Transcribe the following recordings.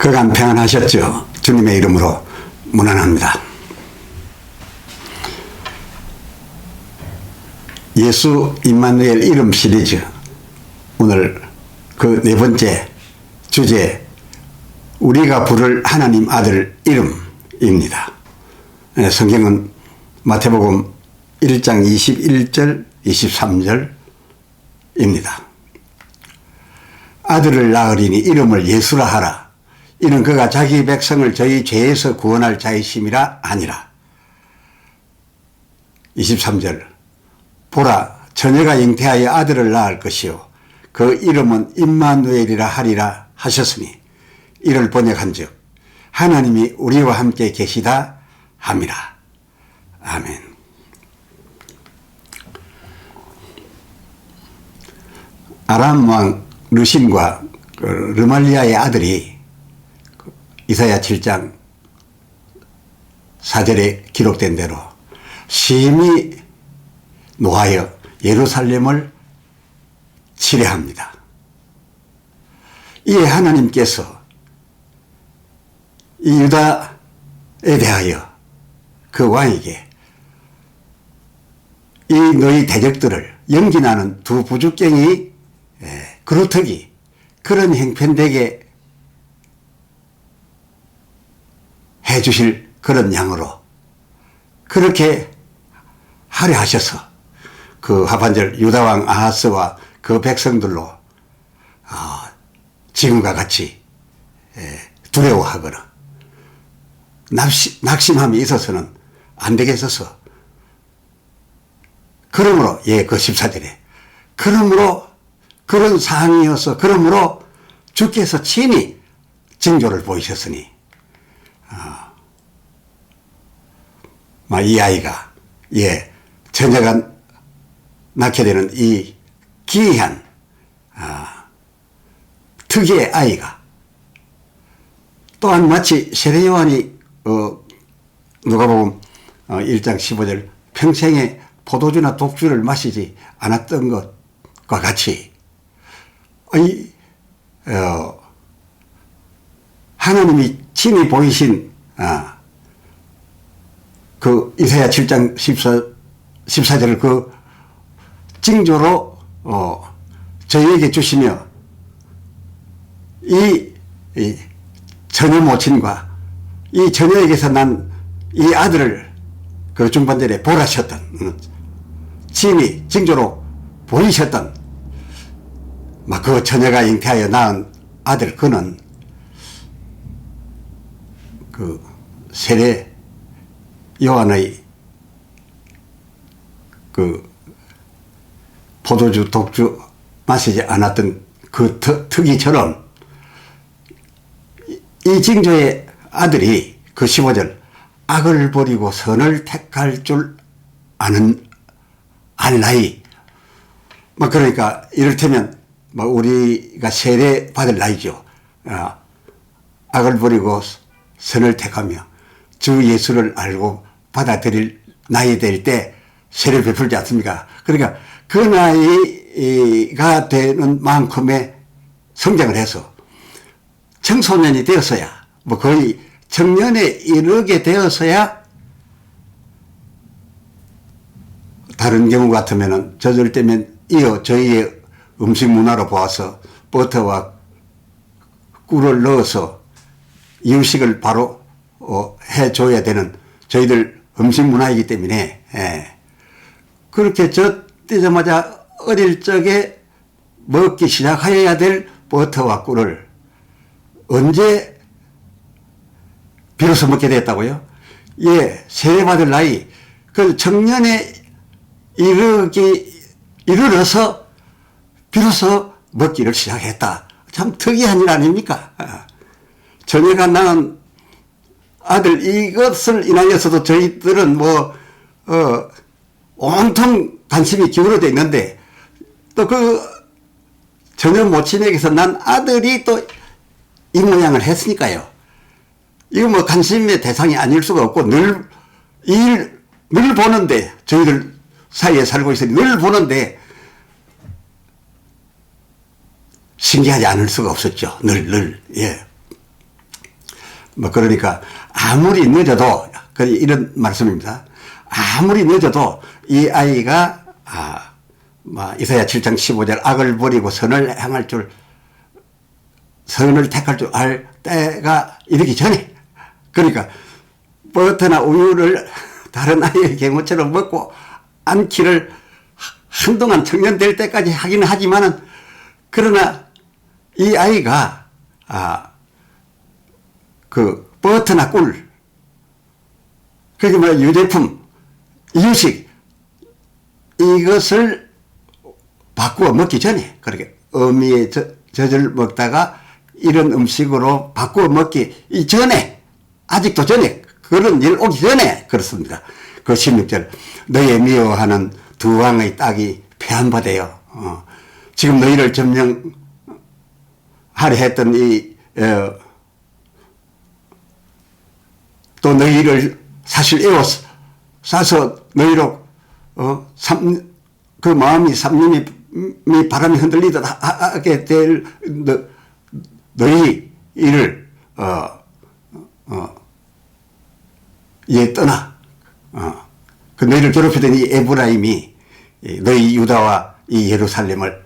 그간 평안하셨죠? 주님의 이름으로 문안합니다. 예수 임마누엘 이름 시리즈, 오늘 그 네 번째 주제, 우리가 부를 하나님 아들 이름입니다. 성경은 마태복음 1장 21절 23절입니다. 아들을 낳으리니 이름을 예수라 하라. 이는 그가 자기 백성을 저희 죄에서 구원할 자이심이라 하니라. 23절, 보라, 처녀가 잉태하여 아들을 낳을 것이요 그 이름은 임마누엘이라 하리라 하셨으니, 이를 번역한즉 하나님이 우리와 함께 계시다 함이라. 아멘. 아람 왕 르신과 르말리아의 아들이 이사야 7장 4절에 기록된 대로 심히 노하여 예루살렘을 치려합니다. 이에 하나님께서 이 유다에 대하여 그 왕에게 이 너희 대적들을 연기나는 두 부죽갱이 그루터기 그런 형편되게 해주실 그런 양으로 그렇게 하려 하셔서 그 하반절 유다왕 아하스와 그 백성들로 지금과 같이 두려워하거나 낙심함이 있어서는 안 되겠어서, 그러므로 그 14절에 그러므로 그런 상황이어서 그러므로 주께서 친히 징조를 보이셨으니 이 아이가 처녀가 낳게 되는 이 기이한 특이의 아이가 또한 마치 세례 요한이 누가복음 1장 15절 평생에 포도주나 독주를 마시지 않았던 것과 같이 하나님이 친히 보이신 그 이사야 7장 14절을 그 징조로 저희에게 주시며 이 처녀 모친과 이 처녀에게서 난 이 아들을 그 중반절에 보라셨던, 친히 징조로 보이셨던 그 처녀가 잉태하여 낳은 아들, 그는 그 세례 요한의 그 포도주 독주 마시지 않았던 그 특이처럼 이 징조의 아들이 그 15절, 악을 버리고 선을 택할 줄 아는 나이, 그러니까 이를테면 우리가 세례 받을 나이죠. 악을 버리고 선을 택하며 주 예수를 알고 받아들일 나이 될 때 세례를 베풀지 않습니까? 그러니까 그 나이가 되는 만큼의 성장을 해서 청소년이 되었어야, 거의 청년에 이르게 되었어야, 다른 경우 같으면은 저절 때면 저희의 음식 문화로 보아서 버터와 꿀을 넣어서 이유식을 바로 해줘야 되는 저희들 음식 문화이기 때문에, 그렇게 뜨자마자 어릴 적에 먹기 시작해야 될 버터와 꿀을 언제 비로소 먹게 됐다고요? 세례받을 나이, 그 청년에 이르러서 비로소 먹기를 시작했다. 참 특이한 일 아닙니까? 처녀가 낳은 아들, 이것을 인하여서도 저희들은 온통 관심이 기울어져 있는데, 또 그 처녀 모친에게서 난 아들이 또 이 모양을 했으니까요. 이거 관심의 대상이 아닐 수가 없고, 늘 보는데, 저희들 사이에 살고 있으니 늘 보는데, 신기하지 않을 수가 없었죠. 늘. 뭐 그러니까 아무리 늦어도 이런 말씀입니다. 아무리 늦어도 이 아이가 뭐 이사야 7장 15절 악을 버리고 선을 택할 줄 알 때가 이르기 전에, 그러니까 버터나 우유를 다른 아이의 계모처럼 먹고 않기를 한동안 청년 될 때까지 하기는 하지만은, 그러나 이 아이가 그 버터나 꿀, 그게 뭐 유제품, 이유식, 이것을 바꾸어 먹기 전에, 그렇게 어미의 젖을 먹다가 이런 음식으로 바꾸어 먹기 이전에, 아직도 전에, 그런 일 오기 전에 그렇습니다. 그 16절, 너의 미워하는 두 왕의 딸이 패한바되어 지금 너희를 점령하려 했던 또 너희를 사실 싸서 너희로 그 마음이 삼림이 바람이 흔들리듯 하게 될 너희를 떠나 그 너희를 괴롭히던 이 에브라임이 너희 유다와 이 예루살렘을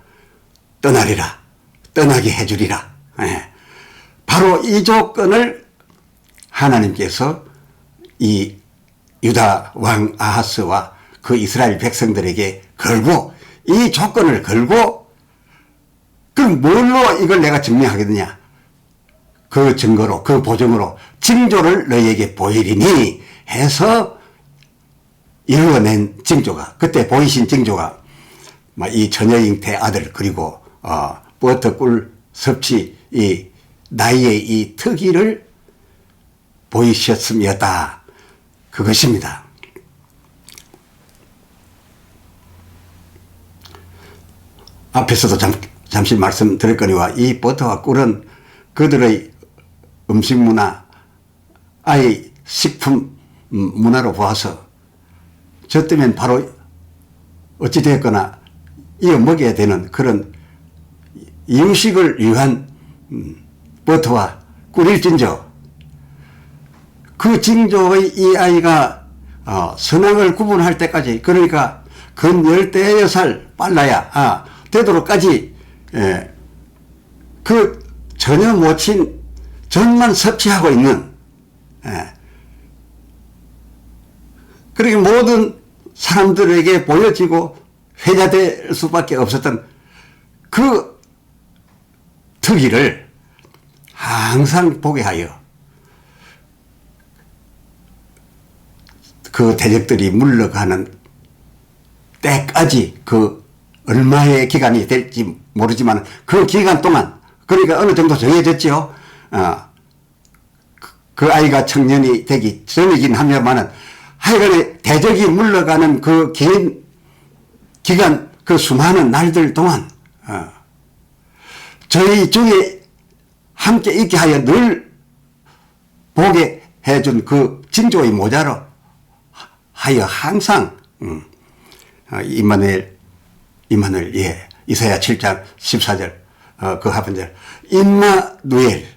떠나리라, 떠나게 해주리라. 바로 이 조건을 하나님께서 이 유다 왕 아하스와 그 이스라엘 백성들에게 걸고, 이 조건을 걸고, 그럼 뭘로 이걸 내가 증명하겠느냐? 그 증거로, 그 보증으로 징조를 너희에게 보이리니 해서 이루어낸 징조가, 그때 보이신 징조가 이 처녀잉태 아들, 그리고 버터 꿀 섭취 이 나이의 이 특기를 보이셨음이었다, 그것입니다. 앞에서도 잠시 말씀드렸거니와 이 버터와 꿀은 그들의 음식 문화, 아예 식품 문화로 보아서 저 때면 바로 어찌되었거나 이어 먹여야 되는 그런 이유식을 위한 버터와 꿀일진저, 그 징조의 이 아이가 선악을 구분할 때까지, 그러니까 근 10대여살 빨라야 되도록까지 그 전혀 모친 젖만 섭취하고 있는, 그렇게 모든 사람들에게 보여지고 회자될 수밖에 없었던 그 특기를 항상 보게 하여 그 대적들이 물러가는 때까지, 그 얼마의 기간이 될지 모르지만 그 기간 동안, 그러니까 어느 정도 정해졌지요. 그 아이가 청년이 되기 전이긴 합니다만은 하여간에 대적이 물러가는 그 긴 기간, 그 수많은 날들 동안 저희 중에 함께 있게 하여 늘 보게 해준 그 징조의 모자로 하여 항상 임마누엘, 예, 이사야 7장 14절 그 하반절, 임마누엘,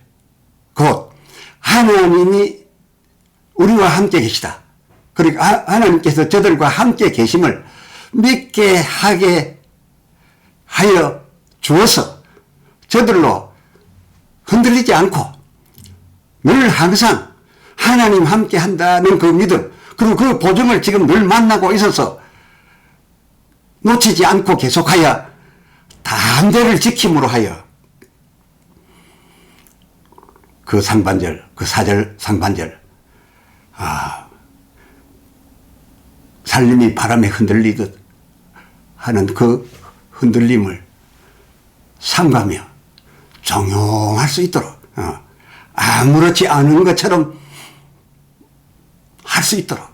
곧 하나님이 우리와 함께 계시다. 그러니까 하나님께서 저들과 함께 계심을 믿게 하게 하여 주어서 저들로 흔들리지 않고 늘 항상 하나님 함께 한다는 그 믿음, 그리고 그 보증을 지금 늘 만나고 있어서 놓치지 않고 계속하여 담대를 지킴으로 하여 그 상반절, 그 4절 상반절, 살림이 바람에 흔들리듯 하는 그 흔들림을 삼가며 종용할 수 있도록, 아무렇지 않은 것처럼 할 수 있도록.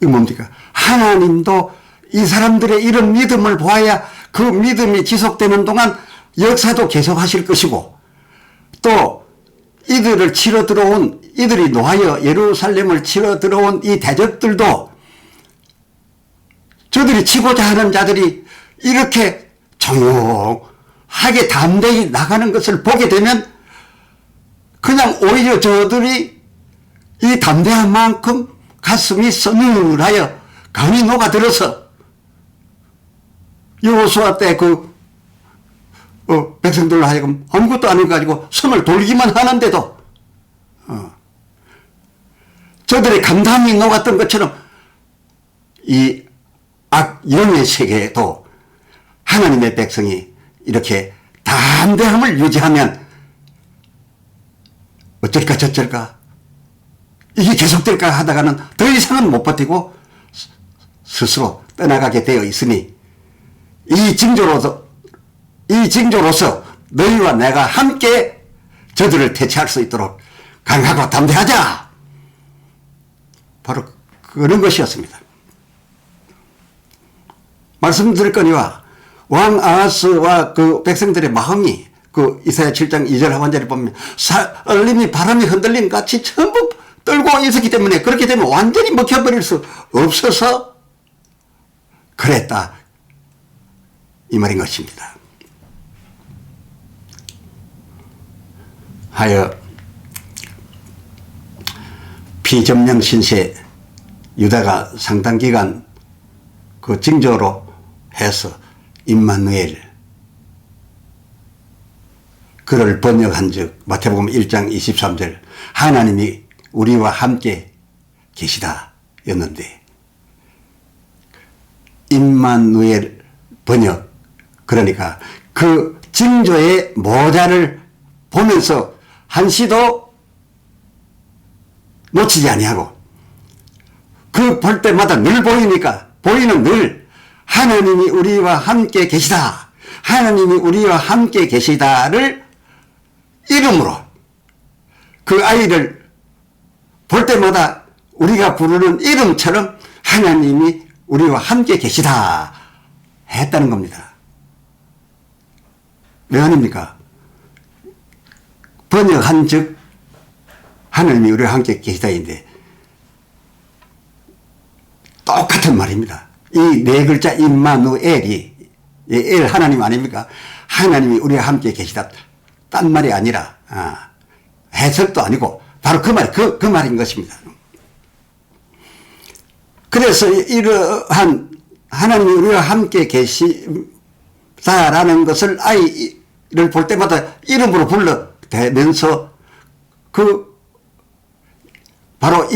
이거 뭡니까? 하나님도 이 사람들의 이런 믿음을 보아야 그 믿음이 지속되는 동안 역사도 계속하실 것이고, 또 이들을 치러 들어온, 이들이 노하여 예루살렘을 치러 들어온 이 대적들도 저들이 치고자 하는 자들이 이렇게 조용하게 담대히 나가는 것을 보게 되면 그냥 오히려 저들이 이 담대한 만큼 가슴이 서늘하여 강이 녹아들어서 여호수아 때 백성들로 하여금 아무것도 안 해가지고 손을 돌기만 하는데도 저들의 감담이 녹았던 것처럼 이 악영의 세계에도 하나님의 백성이 이렇게 담대함을 유지하면 어쩔까 저쩔까 이게 계속될까 하다가는 더 이상은 못 버티고 스스로 떠나가게 되어 있으니 이 징조로서 너희와 내가 함께 저들을 대체할 수 있도록 강하고 담대하자. 바로 그런 것이었습니다. 말씀드렸거니와 왕 아하스와 그 백성들의 마음이 그 이사야 7장 2절 하반절에 보면 얼림이 바람이 흔들림 같이 전부 떨고 있었기 때문에 그렇게 되면 완전히 먹혀버릴 수 없어서 그랬다 이 말인 것입니다. 하여 피점령 신세 유다가 상당 기간 그 징조로 해서 임마누엘 그를 번역한 즉 마태복음 1장 23절 하나님이 우리와 함께 계시다 였는데 임마누엘 번역 그러니까 그 징조의 모자를 보면서 한시도 놓치지 아니하고 그 볼 때마다 늘 보이니까 보이는 늘 하나님이 우리와 함께 계시다 하나님이 우리와 함께 계시다를 이름으로 그 아이를 볼 때마다 우리가 부르는 이름처럼 하나님이 우리와 함께 계시다 했다는 겁니다. 왜 아닙니까? 번역한 즉 하나님이 우리와 함께 계시다인데 똑같은 말입니다. 이 네 글자 임마누엘이 엘 하나님 아닙니까? 하나님이 우리와 함께 계시다. 딴 말이 아니라 해석도 아니고 바로 그 말인 것입니다. 그래서 이러한 하나님이 우리와 함께 계시다라는 것을 아이를 볼 때마다 이름으로 불러대면서 바로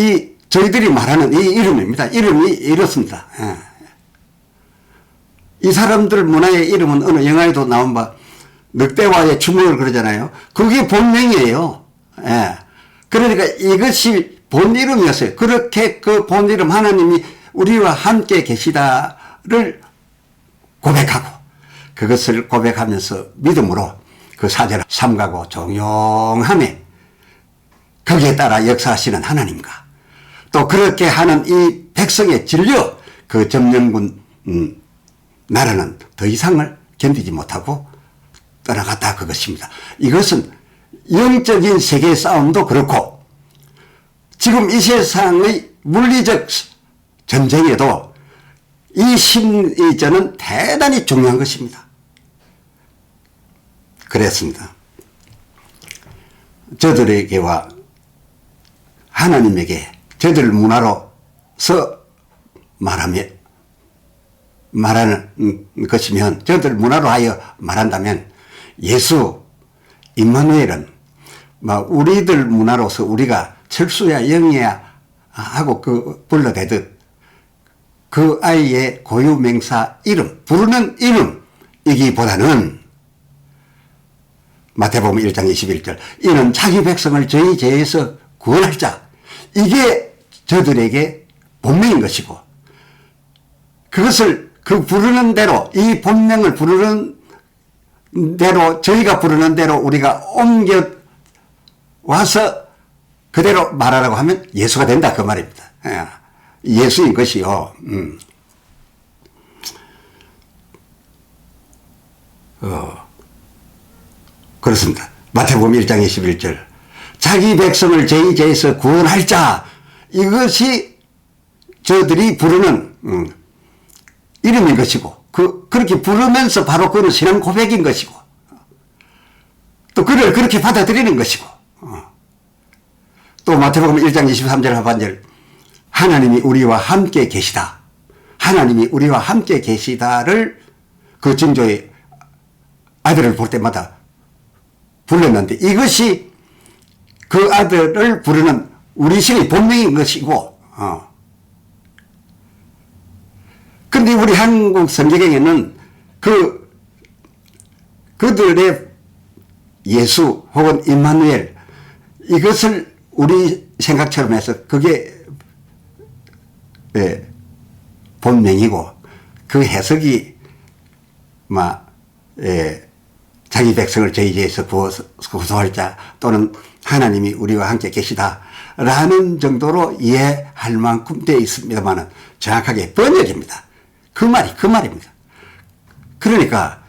저희들이 말하는 이 이름입니다. 이름이 이렇습니다. 이 사람들 문화의 이름은 어느 영화에도 나온 바 늑대와의 추모를 그러잖아요. 그게 본명이에요. 그러니까 이것이 본 이름이었어요. 그렇게 그 본 이름 하나님이 우리와 함께 계시다를 고백하고 그것을 고백하면서 믿음으로 그 사제를 삼가고 종용함에 거기에 따라 역사하시는 하나님과 또 그렇게 하는 이 백성의 진료 그 점령군 나라는 더 이상을 견디지 못하고 떠나갔다 그것입니다. 이것은 영적인 세계의 싸움도 그렇고 지금 이 세상의 물리적 전쟁에도 이 심리전은 대단히 중요한 것입니다. 그랬습니다. 저들에게와 하나님에게 저들 문화로서 말하는 것이면 저들 문화로 하여 말한다면 예수 임마누엘은 우리들 문화로서 우리가 철수야 영이야 하고 불러대듯 그 아이의 고유명사 이름 부르는 이름이기보다는 마태복음 1장 21절 이는 자기 백성을 저희 죄에서 구원할 자 이게 저들에게 본명인 것이고 그것을 부르는 대로 이 본명을 부르는 대로 저희가 부르는 대로 우리가 옮겨 와서 그대로 말하라고 하면 예수가 된다 그 말입니다. 예수인 것이요. 그렇습니다. 마태복음 1장 21절 자기 백성을 저희 죄에서 구원할 자 이것이 저들이 부르는 이름인 것이고 그렇게 부르면서 바로 그는 신앙 고백인 것이고 또 그를 그렇게 받아들이는 것이고 또 마태복음 1장 23절 하반절 하나님이 우리와 함께 계시다. 하나님이 우리와 함께 계시다를 그 증조의 아들을 볼 때마다 불렀는데 이것이 그 아들을 부르는 우리 신의 본명인 것이고 근데 우리 한국 성경에는 그들의 예수 혹은 임마누엘 이것을 우리 생각처럼 해서 그게 본명이고 그 해석이 자기 백성을 저희 죄에서 구속할 자 또는 하나님이 우리와 함께 계시다 라는 정도로 이해할 만큼 되어 있습니다만 정확하게 번역입니다. 그 말입니다. 그러니까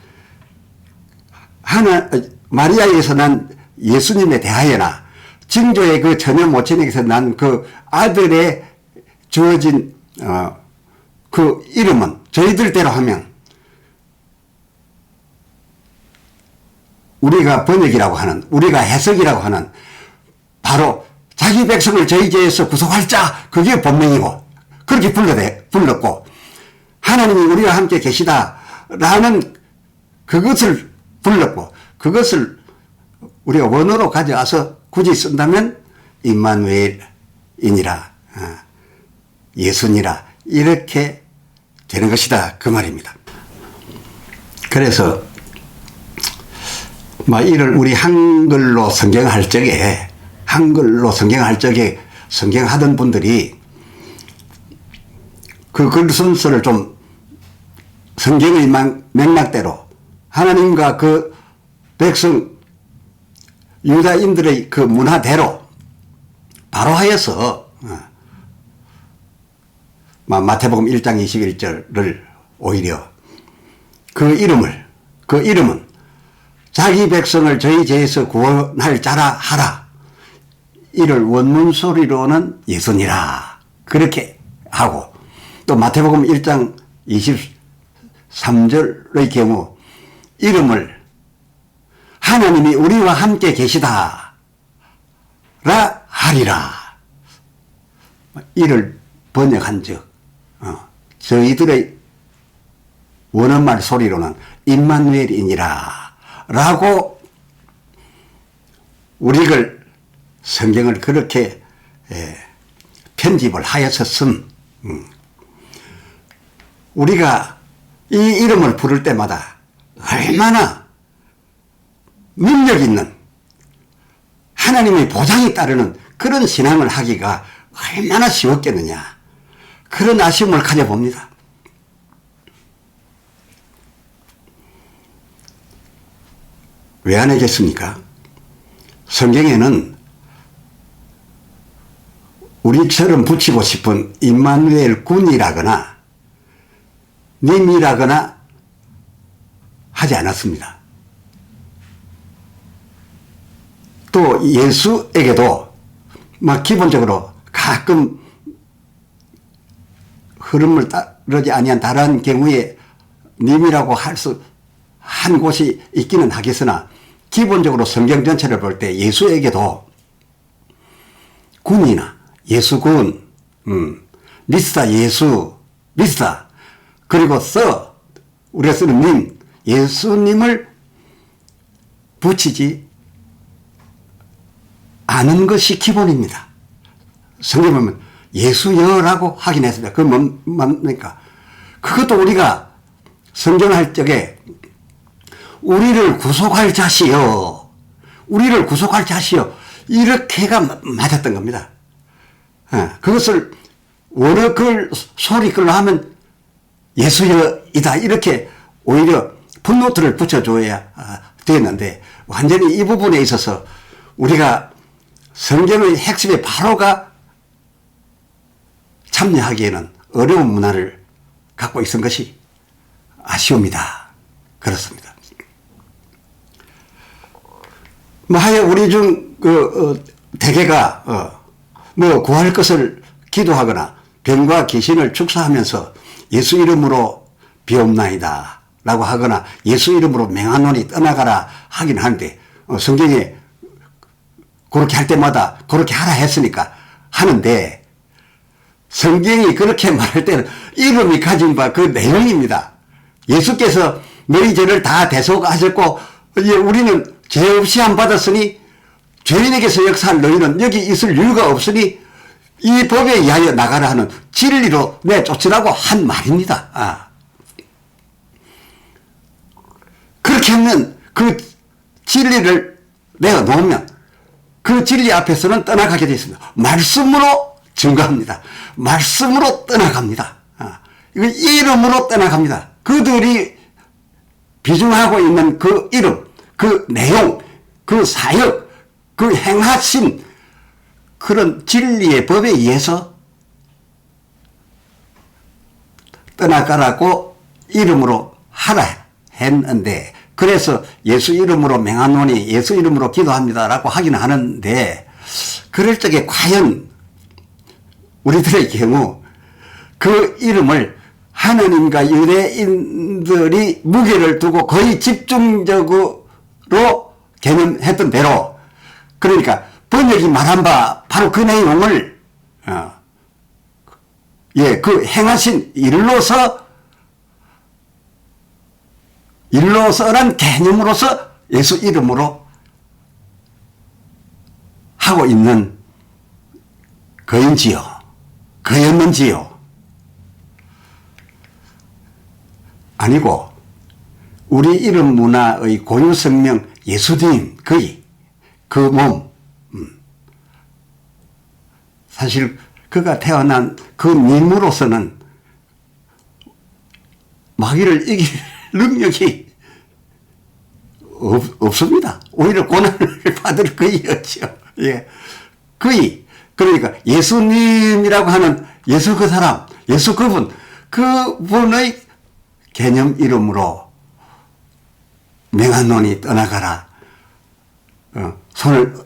마리아에서 난 예수님에 대하여나 징조의 그 처녀 모친에게서 난 그 아들의 주어진 그 이름은 저희들대로 하면 우리가 번역이라고 하는 우리가 해석이라고 하는 바로 자기 백성을 저희 죄에서 구속할 자 그게 본명이고 그렇게 불렀고 하나님이 우리와 함께 계시다라는 그것을 불렀고 그것을 우리가 원어로 가져와서 굳이 쓴다면 임마누엘이니라 예수니라 이렇게 되는 것이다 그 말입니다. 그래서 이를 우리 한글로 성경할 적에 성경하던 분들이 그 글 순서를 좀 성경의 맥락대로 하나님과 그 백성 유다인들의 그 문화대로 바로 하여서 마태복음 1장 21절을 오히려 그 이름은 자기 백성을 저희 죄에서 구원할 자라 하라. 이를 원문소리로는 예수니라. 그렇게 하고 또 마태복음 1장 23절의 경우 이름을 하나님이 우리와 함께 계시다 라 하리라. 이를 번역한 즉 저희들의 원어말 소리로는 임마누엘이니라 라고 우리를 성경을 그렇게 편집을 하여서 쓴 우리가 이 이름을 부를 때마다 얼마나 능력 있는 하나님의 보장이 따르는 그런 신앙을 하기가 얼마나 쉬웠겠느냐 그런 아쉬움을 가져봅니다. 왜 안 하겠습니까? 성경에는 우리처럼 붙이고 싶은 임마누엘 군이라거나 님이라거나 하지 않았습니다. 또 예수에게도 기본적으로 가끔 흐름을 따르지 아니한 다른 경우에 님이라고 한 곳이 있기는 하겠으나 기본적으로 성경 전체를 볼 때 예수에게도 군이나 예수군, 미스터 예수, 미스터 그리고 우리가 쓰는 님, 예수님을 붙이지 않은 것이 기본입니다. 성경 보면 예수여라고 하긴 했습니다. 그건 뭡니까? 그것도 우리가 성경할 적에 우리를 구속할 자시여 이렇게가 맞았던 겁니다. 그것을 원어 소리글로 하면 예수여이다 이렇게 오히려 풋노트를 붙여줘야 되었는데 완전히 이 부분에 있어서 우리가 성경의 핵심에 바로가 참여하기에는 어려운 문화를 갖고 있은 것이 아쉬웁니다. 그렇습니다. 하여 우리 중 대개가 구할 것을 기도하거나 병과 귀신을 축사하면서 예수 이름으로 비옵나이다 라고 하거나 예수 이름으로 맹하노니 떠나가라 하긴 하는데 성경에 그렇게 할 때마다 그렇게 하라 했으니까 하는데, 성경이 그렇게 말할 때는 이름이 가진 바 그 내용입니다. 예수께서 너희 죄를 다 대속하셨고 우리는 죄 없이 안 받았으니 죄인에게서 역사할 너희는 여기 있을 이유가 없으니 이 법에 의하여 나가라 하는 진리로 내쫓으라고 한 말입니다. 그렇게 하면 그 진리를 내어놓으면 그 진리 앞에서는 떠나가게 되어 있습니다. 말씀으로 증거합니다. 말씀으로 떠나갑니다. 이거 이름으로 떠나갑니다. 그들이 비중하고 있는 그 이름, 그 내용, 그 사역, 그 행하신 그런 진리의 법에 의해서 떠나가라고 이름으로 하라 했는데, 그래서 예수 이름으로 맹하노니 예수 이름으로 기도합니다라고 하긴 하는데, 그럴 적에 과연 우리들의 경우 그 이름을 하느님과 유대인들이 무게를 두고 거의 집중적으로 개념했던 대로, 그러니까 번역이 말한 바 바로 그 내용을 그 행하신 일로서란 개념으로서 예수 이름으로 하고 있는 거인지요? 그였는지요? 아니고 우리 이름 문화의 고유 성명 예수님, 그 몸, 사실 그가 태어난 그 님으로서는 마귀를 이길 능력이 없습니다. 오히려 고난을 받을 그이였죠. 예. 그러니까 예수님이라고 하는 예수 그 사람, 예수 그분의 개념 이름으로 맹한논이 떠나가라. 손을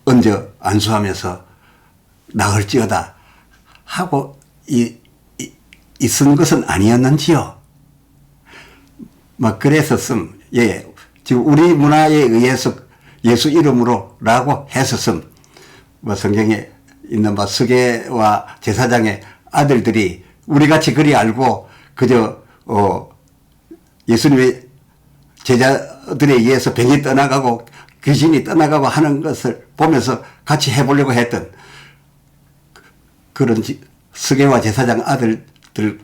얹어 안수하면서 나을지어다 하고 있은 것은 아니었는지요. 그래서 지금 우리 문화에 의해서 예수 이름으로라고 했었음. 성경에 있는 스게와 제사장의 아들들이 우리같이 그리 알고 그저 예수님의 제자들에 의해서 병이 떠나가고 귀신이 떠나가고 하는 것을 보면서 같이 해보려고 했던 그런 스게와 제사장 아들들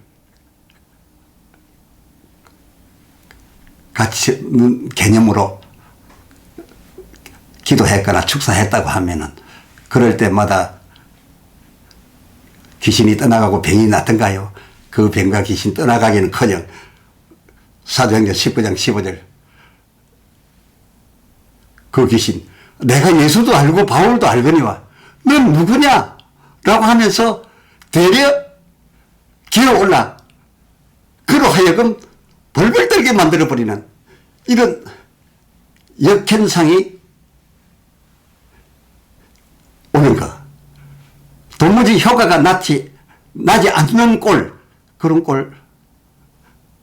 같이 개념으로 기도했거나 축사했다고 하면은 그럴 때마다 귀신이 떠나가고 병이 났던가요? 그 병과 귀신 떠나가기는커녕 사도행전 19장 15절 그 귀신 내가 예수도 알고 바울도 알거니와 넌 누구냐? 라고 하면서 되려 기어올라 그로 하여금 벌벌 떨게 만들어버리는 이런 역현상이 오는 거. 도무지 효과가 나지 않는 그런 꼴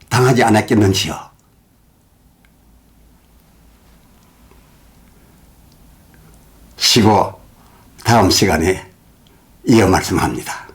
당하지 않았겠는지요. 쉬고 다음 시간에 이어 말씀합니다.